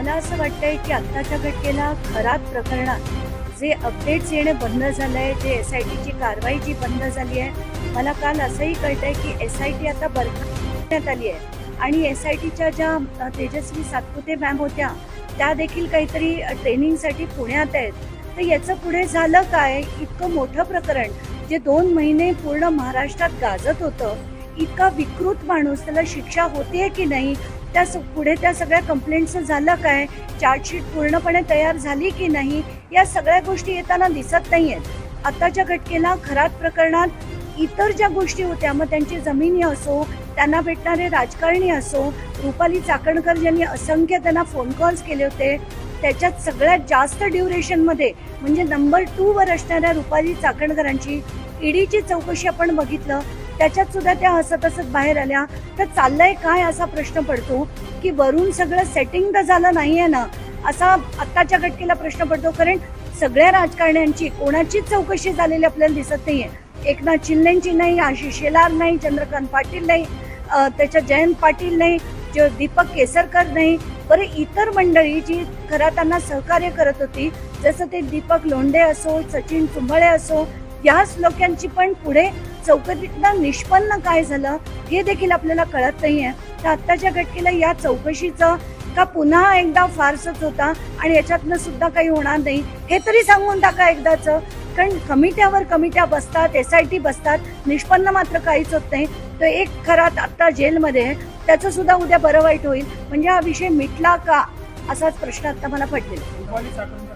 मला असं वाटतंय की आत्ताच्या घटनेला खरात प्रकरणात जे अपडेट्स येणे बंद झालंय, जे SIT ची कारवाई जी बंद झाली आहे, मला काल असंही कळतंय की SIT आता बरखास्त आली आहे आणि SITच्या ज्या तेजस्वी सातपुते मॅम होत्या त्या देखील काहीतरी ट्रेनिंगसाठी पुण्यात आहेत. तर याचं पुढे झालं काय? इतकं मोठं प्रकरण जे 2 महिने पूर्ण महाराष्ट्रात गाजत होतं, इतका विकृत माणूस, त्याला शिक्षा होतेय की नाही, पुढे त्या सगळ्या कंप्लेंटचं झालं काय, चार्जशीट पूर्णपणे तयार झाली की नाही, या सगळ्या गोष्टी येताना दिसत नाहीयेत. आताच्या घटनेला खरात प्रकरणात इतर ज्या गोष्टी होत्या, मग त्यांची जमिनी असो, त्यांना भेटणारे राजकारणी असो, रुपाली चाकणकर ज्यांनी असंख्य त्यांना फोन कॉल्स केले होते, त्याच्यात सगळ्यात जास्त ड्युरेशनमध्ये म्हणजे नंबर 2 वर असणाऱ्या रुपाली चाकणकरांची ईडीची चौकशी आपण बघितलं, त्याच्यात सुद्धा त्या हसत हसत बाहेर आल्या. तर चाललंय काय असा प्रश्न पडतो की वरून सगळं सेटिंग तर झालं नाहीये ना, असा आत्ताच्या घटनेला प्रश्न पडतो. कारण सगळ्या राजकारण्यांची कोणाचीच चौकशी झालेली आपल्याला दिसत नाहीये. एकनाथ शिंदेची नाही, आशिष शेलार नाही, चंद्रकांत पाटील नाही, त्याच्या जयंत पाटील नाही, दीपक केसरकर नाही. बरं, इतर मंडळी जी खरं त्यांना सहकार्य करत होती, जसं ते दीपक लोंढे असो, सचिन चुंबळे असो, याच लोकांची पण पुढे चौकशीतनं निष्पन्न काय झालं हे देखील आपल्याला कळत नाहीये. तर आत्ताच्या घटनेला या चौकशीचं का पुन्हा एकदा फारसच होता आणि याच्यातनं सुद्धा काही होणार नाही हे तरी सांगून टाका एकदाचं. कारण कमिट्या बसतात, SIT बसतात, निष्पन्न मात्र काहीच होत नाही. तो एक खरात आत्ता जेलमध्ये, त्याचं सुद्धा उद्या बरं वाईट होईल. म्हणजे हा विषय मिटला का असाच प्रश्न आता मला पडलेला.